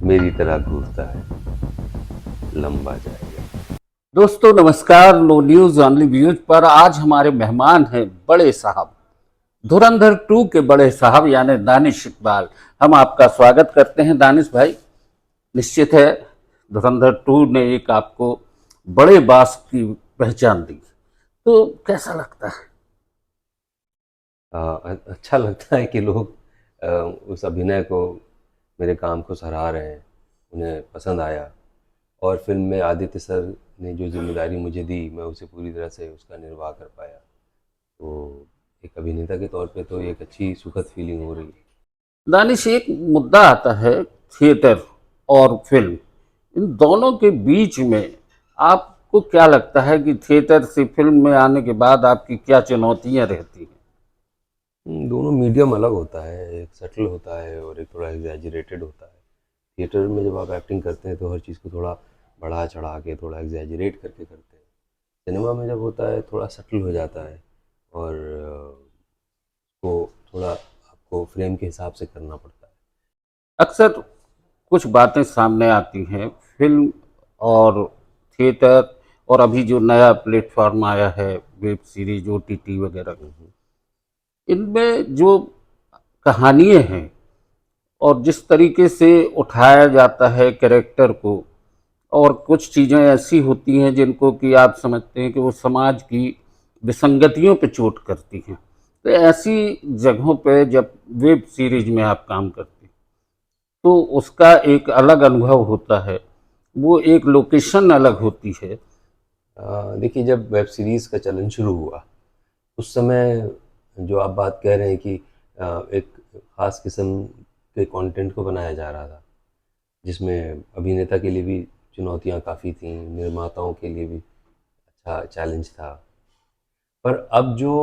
मेरी तरह घूरता है, लंबा जाएगा। दोस्तों नमस्कार। लो न्यूज ऑनली व्यूज पर आज हमारे मेहमान हैं बड़े साहब, धुरंधर 2 के बड़े साहब यानी दानिश इकबाल। हम आपका स्वागत करते हैं दानिश भाई। निश्चित है धुरंधर 2 ने एक आपको बड़े बास की पहचान दी, तो कैसा लगता है? अच्छा लगता है कि लोग उस अभिनय को, मेरे काम को सराह रहे हैं, उन्हें पसंद आया। और फिल्म में आदित्य सर ने जो जिम्मेदारी मुझे दी, मैं उसे पूरी तरह से उसका निर्वाह कर पाया। तो एक अभिनेता के तौर पे तो एक अच्छी सुखद फीलिंग हो रही है। दानिश, एक मुद्दा आता है थिएटर और फिल्म, इन दोनों के बीच में आपको क्या लगता है कि थिएटर से फिल्म में आने के बाद आपकी क्या चुनौतियां रहती हैं? दोनों मीडियम अलग होता है, एक सटल होता है और एक थोड़ा एग्जैजरेटेड होता है। थिएटर में जब आप एक्टिंग करते हैं तो हर चीज़ को थोड़ा बढ़ा चढ़ा के, थोड़ा एग्जैजरेट करके करते हैं। सिनेमा में जब होता है थोड़ा सटल हो जाता है और को थोड़ा आपको फ्रेम के हिसाब से करना पड़ता है। अक्सर कुछ बातें सामने आती हैं फिल्म और थिएटर, और अभी जो नया प्लेटफॉर्म आया है वेब सीरीज ओटीटी वगैरह, हम्म। इनमें जो कहानियाँ हैं और जिस तरीके से उठाया जाता है कैरेक्टर को, और कुछ चीज़ें ऐसी होती हैं जिनको कि आप समझते हैं कि वो समाज की विसंगतियों पे चोट करती हैं। तो ऐसी जगहों पे जब वेब सीरीज में आप काम करते हैं तो उसका एक अलग अनुभव होता है, वो एक लोकेशन अलग होती है। देखिए, जब वेब सीरीज़ का चलन शुरू हुआ उस समय जो आप बात कह रहे हैं कि एक ख़ास किस्म के कंटेंट को बनाया जा रहा था, जिसमें अभिनेता के लिए भी चुनौतियाँ काफ़ी थीं, निर्माताओं के लिए भी अच्छा चैलेंज था। पर अब जो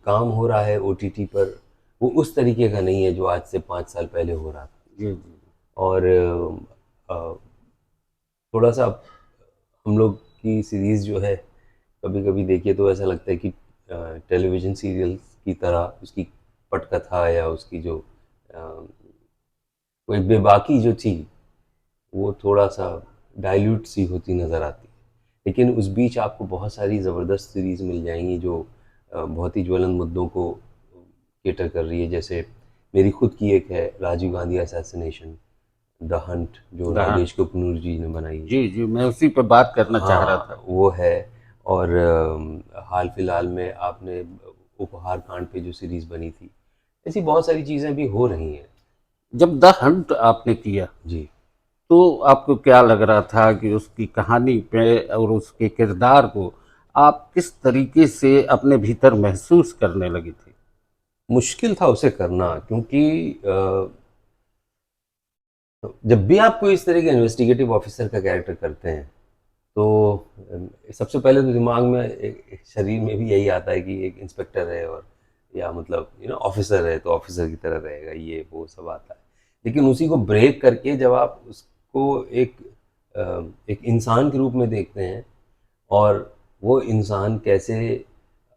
काम हो रहा है ओटीटी पर, वो उस तरीके का नहीं है जो आज से 5 साल पहले हो रहा था। जी जी। और थोड़ा-सा हम लोग की सीरीज़ जो है, कभी-कभी देखिए तो ऐसा लगता है कि टेलीविज़न सीरियल की तरह उसकी पटकथा या उसकी जो कोई बेबाकी जो थी, वो थोड़ा-सा डाइल्यूट सी होती नज़र आती है। लेकिन उस बीच आपको बहुत सारी ज़बरदस्त सीरीज़ मिल जाएँगी जो बहुत ही ज्वलंत मुद्दों को कैटर कर रही है। जैसे मेरी खुद की एक है, Rajiv Gandhi assassination, the hunt, जो हाँ नागेश कुपनूर जी ने बनाई है। जी जी, मैं उसी पे बात करना चाह रहा हाँ, था। वो है। और हाल फिलहाल में आपने उपहार कांड पे जो सीरीज़ बनी थी, ऐसी बहुत सारी चीज़ें भी हो रही हैं। जब द हंट आपने किया जी। तो आपको क्या लग रहा था कि उसकी कहानी पे और उसके किरदार को आप किस तरीके से अपने भीतर महसूस करने लगी थी? मुश्किल था उसे करना, क्योंकि जब भी आप कोई इस तरह के इन्वेस्टिगेटिव ऑफिसर का कैरेक्टर करते हैं तो सबसे पहले तो दिमाग में एक शरीर में भी यही आता है कि एक इंस्पेक्टर है, और या मतलब ऑफिसर है तो ऑफिसर की तरह रहेगा, ये वो सब आता है। लेकिन उसी को ब्रेक करके जब आप उसको एक इंसान के रूप में देखते हैं, और वो इंसान कैसे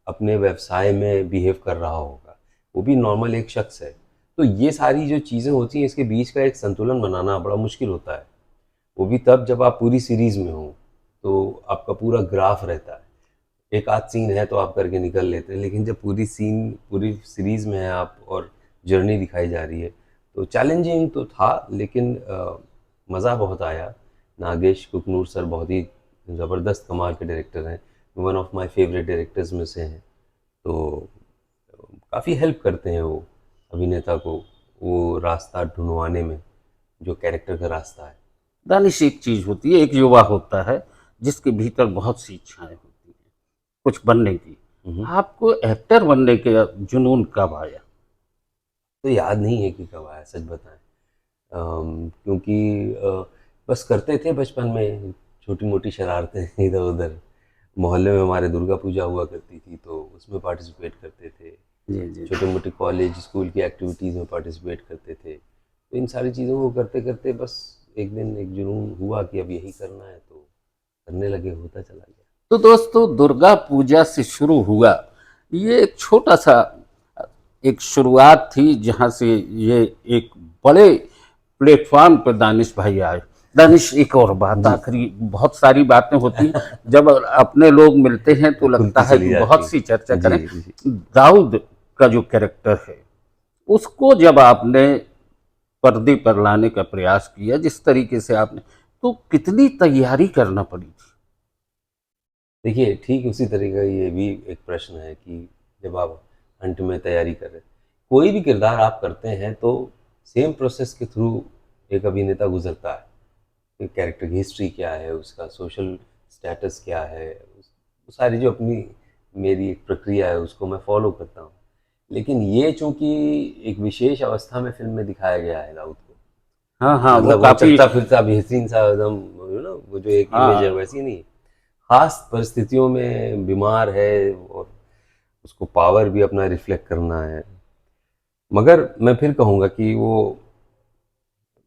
अपने व्यवसाय में बिहेव कर रहा होगा, वो भी नॉर्मल एक शख्स है, तो ये सारी जो चीज़ें होती हैं इसके बीच का एक संतुलन बनाना बड़ा मुश्किल होता है। वो भी तब जब आप पूरी सीरीज़ में हो, तो आपका पूरा ग्राफ रहता है। एक आध सीन है तो आप करके निकल लेते हैं, लेकिन जब पूरी सीरीज़ में है आप और जर्नी दिखाई जा रही है, तो चैलेंजिंग तो था, लेकिन मज़ा बहुत आया। नागेश कुकनूर सर बहुत ही ज़बरदस्त कमाल के डायरेक्टर हैं, one of my favourite directors में से हैं। तो काफ़ी हेल्प करते हैं वो अभिनेता को वो रास्ता ढूँढवाने में, जो कैरेक्टर का रास्ता है। दानिश, एक चीज होती है, एक युवा होता है जिसके भीतर बहुत सी इच्छाएं होती हैं कुछ बनने की। हुँ। आपको एक्टर बनने के जुनून कब आया? तो याद नहीं है कि कब आया, सच बताएँ। क्योंकि बस करते थे बचपन में छोटी-मोटी शरारतें इधर-उधर। मोहल्ले में हमारे दुर्गा पूजा हुआ करती थी तो उसमें पार्टिसिपेट करते थे। जी जी। छोटे-मोटे कॉलेज, स्कूल की एक्टिविटीज़ में पार्टिसिपेट करते थे। तो इन सारी चीज़ों को करते-करते बस एक दिन एक जुनून हुआ कि अब यही करना है, तो करने लगे, होता चला गया। तो दोस्तों, दुर्गा पूजा से शुरू हुआ ये एक छोटा सा एक शुरुआत थी, जहाँ से ये एक बड़े प्लेटफॉर्म पर दानिश भाई आए। दानिश, एक और बात आखिरी, बहुत सारी बातें होती हैं जब अपने लोग मिलते हैं तो लगता खुलती है चली कि जाती बहुत सी है। चर्चा जी करें। जी। दाऊद का जो कैरेक्टर है उसको जब आपने पर्दे पर लाने का प्रयास किया, जिस तरीके से आपने, तो कितनी तैयारी करना पड़ी थी? देखिए, ठीक उसी तरह का ये भी एक प्रश्न है कि जब आप हंट में तैयारी कर रहे, कोई भी किरदार आप करते हैं तो सेम प्रोसेस के थ्रू एक अभिनेता गुजरता है। कि कैरेक्टर की हिस्ट्री क्या है, उसका सोशल स्टेटस क्या है, वो सारी जो अपनी मेरी एक प्रक्रिया है उसको मैं फॉलो करता हूँ। लेकिन ये चूंकि एक विशेष अवस्था में फिल्म में दिखाया गया है दाऊद को, हाँ हाँ, वो मतलब वो काफी। चलता फिरता बेहतरीन सा एकदम, वो जो एक इमेज है हाँ, वैसी नहीं, खास परिस्थितियों में बीमार है और उसको पावर भी अपना रिफ्लेक्ट करना है। मगर मैं फिर कहूँगा कि वो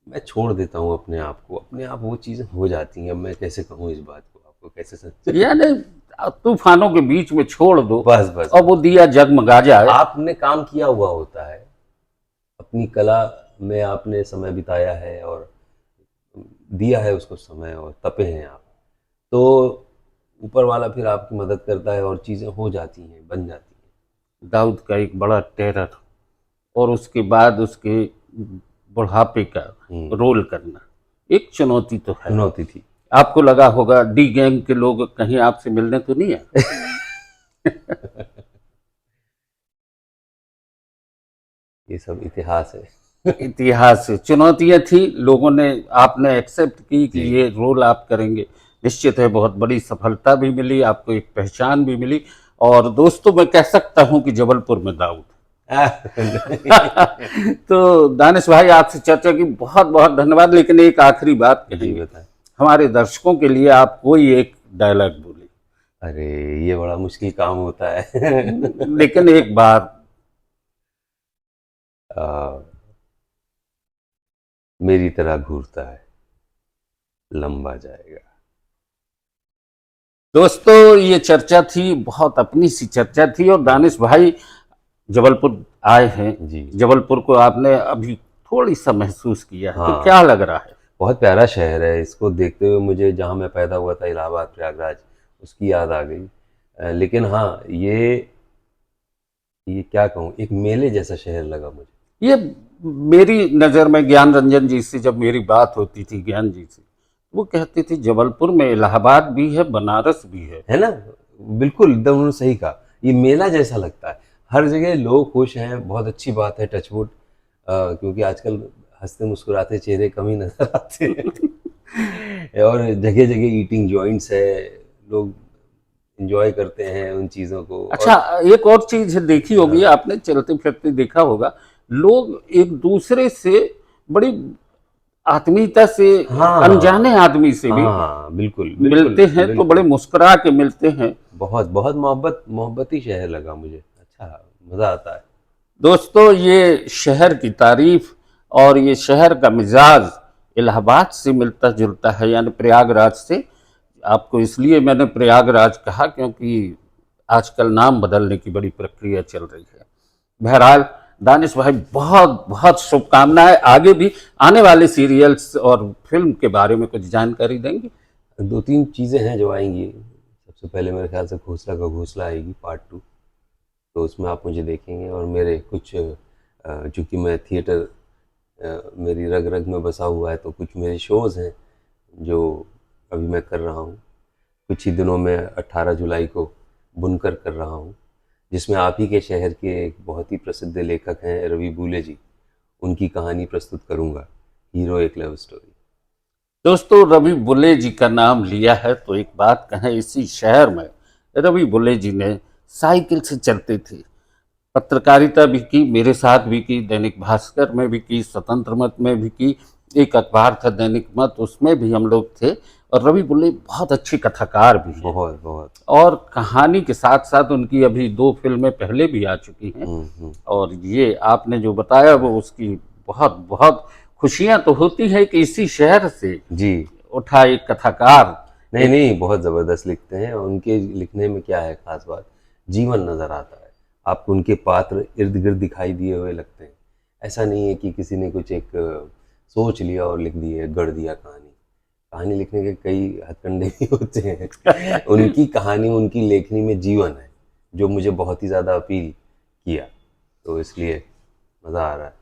मैं छोड़ देता हूँ अपने आप को, अपने आप वो चीज़ें हो जाती हैं। अब मैं कैसे कहूँ इस बात को, आपको कैसे समझ यानी तूफानों के बीच में छोड़ दो बस बस और बस। वो दिया जगमगा जाए। आपने काम किया हुआ होता है, अपनी कला में आपने समय बिताया है और दिया है उसको समय और तपे हैं आप, तो ऊपर वाला फिर आपकी मदद करता है और चीज़ें हो जाती हैं, बन जाती हैं। दाऊद का एक बड़ा टेरर और उसके बाद उसके बुढ़ापे का हम्म, रोल करना एक चुनौती तो है। चुनौती थी। आपको लगा होगा डी गैंग के लोग कहीं आपसे मिलने तो नहीं आए? ये सब इतिहास है। इतिहास से चुनौतियां थी, लोगों ने, आपने एक्सेप्ट की कि जी। ये रोल आप करेंगे। निश्चित है बहुत बड़ी सफलता भी मिली, आपको एक पहचान भी मिली। और दोस्तों, मैं कह सकता हूं कि जबलपुर में दाऊद। तो दानिश भाई, आपसे चर्चा की बहुत बहुत धन्यवाद। लेकिन एक आखिरी बात जी कहेंगे बताएं। हमारे दर्शकों के लिए, आप कोई एक डायलॉग बोले। अरे, ये बड़ा मुश्किल काम होता है। लेकिन एक बार। आ, मेरी तरह घूरता है, लंबा जाएगा। दोस्तों, ये चर्चा थी, बहुत अपनी सी चर्चा थी। और दानिश भाई जबलपुर आए हैं। जी। जबलपुर को आपने अभी थोड़ी सा महसूस किया है, तो हाँ, क्या लग रहा है? बहुत प्यारा शहर है। इसको देखते हुए मुझे जहाँ मैं पैदा हुआ था, इलाहाबाद प्रयागराज, उसकी याद आ गई। लेकिन हाँ, ये क्या कहूँ, एक मेले जैसा शहर लगा मुझे। ये मेरी नज़र में ज्ञान रंजन जी से जब मेरी बात होती थी, ज्ञान जी से, वो कहते थे जबलपुर में इलाहाबाद भी है, बनारस भी है। है ना? बिल्कुल, एकदम उन्होंने सही कहा। ये मेला जैसा लगता है, हर जगह लोग खुश हैं, बहुत अच्छी बात है, टचवुड। क्योंकि आजकल हंसते मुस्कुराते चेहरे कम ही नजर आते हैं। और जगह जगह ईटिंग जॉइंट्स है, लोग एंजॉय करते हैं उन चीज़ों को। अच्छा, और एक और चीज देखी होगी हाँ आपने, चलते फिरते देखा होगा, लोग एक दूसरे से बड़ी आत्मीयता से, अनजाने हाँ आदमी से भी हाँ, बिल्कुल बिल्कुल मिलते हैं तो बड़े बिल्कुल। मुस्कुरा के मिलते हैं। बहुत बहुत मोहब्बती शहर लगा मुझे, अच्छा, मज़ा आता है। दोस्तों, ये शहर की तारीफ और ये शहर का मिजाज इलाहाबाद से मिलता जुलता है, यानी प्रयागराज से। आपको इसलिए मैंने प्रयागराज कहा क्योंकि आजकल नाम बदलने की बड़ी प्रक्रिया चल रही है। बहरहाल, दानिश भाई, बहुत बहुत शुभकामनाएं। आगे भी आने वाले सीरियल्स और फिल्म के बारे में कुछ जानकारी देंगे? दो तीन चीज़ें हैं जो आएंगी। सबसे पहले मेरे ख्याल से घोंसला का घोंसला आएगी पार्ट 2, तो उसमें आप मुझे देखेंगे। और मेरे कुछ चूँकि मैं थिएटर मेरी रग रग में बसा हुआ है, तो कुछ मेरे शोज़ हैं जो अभी मैं कर रहा हूँ। कुछ ही दिनों में 18 जुलाई को बुनकर कर रहा हूँ, जिसमें आप ही के शहर के एक बहुत ही प्रसिद्ध लेखक हैं रवि बुले जी, उनकी कहानी प्रस्तुत करूँगा, हीरो एक लव स्टोरी। दोस्तों, रवि बुल्ले जी का नाम लिया है तो एक बात कहें, इसी शहर में रवि बुल्ले जी ने साइकिल से चलते थे, पत्रकारिता भी की, मेरे साथ भी की, दैनिक भास्कर में भी की, स्वतंत्र मत में भी की, एक अखबार था दैनिक मत, उसमें भी हम लोग थे। और रवि बुल्ले बहुत अच्छे कथाकार भी हैं। बहुत बहुत। और कहानी के साथ साथ उनकी अभी 2 फिल्में पहले भी आ चुकी हैं। हम्म। और ये आपने जो बताया वो उसकी बहुत बहुत खुशियां तो होती है कि इसी शहर से जी। उठा एक कथाकार। नहीं एक, नहीं, बहुत ज़बरदस्त लिखते हैं। और उनके लिखने में क्या है खास बात, जीवन नज़र आता है आपको, उनके पात्र इर्द गिर्द दिखाई दिए हुए लगते हैं। ऐसा नहीं है कि किसी ने कुछ एक सोच लिया और लिख दी है, गढ़ दिया कहानी। कहानी लिखने के कई हथकंडे भी होते हैं। उनकी कहानी, उनकी लेखनी में जीवन है, जो मुझे बहुत ही ज़्यादा अपील किया, तो इसलिए मज़ा आ रहा है।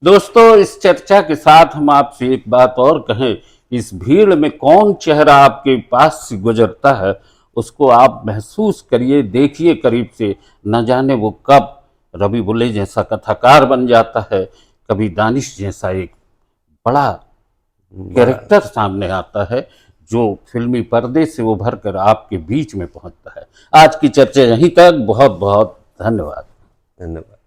दोस्तों, इस चर्चा के साथ हम आपसे एक बात और कहें, इस भीड़ में कौन चेहरा आपके पास से गुजरता है उसको आप महसूस करिए, देखिए करीब से। न जाने वो कब रवि बुल्ले जैसा कथाकार बन जाता है, कभी दानिश जैसा एक बड़ा कैरेक्टर सामने आता है जो फिल्मी पर्दे से उभर कर आपके बीच में पहुंचता है। आज की चर्चा यहीं तक। बहुत बहुत धन्यवाद। धन्यवाद।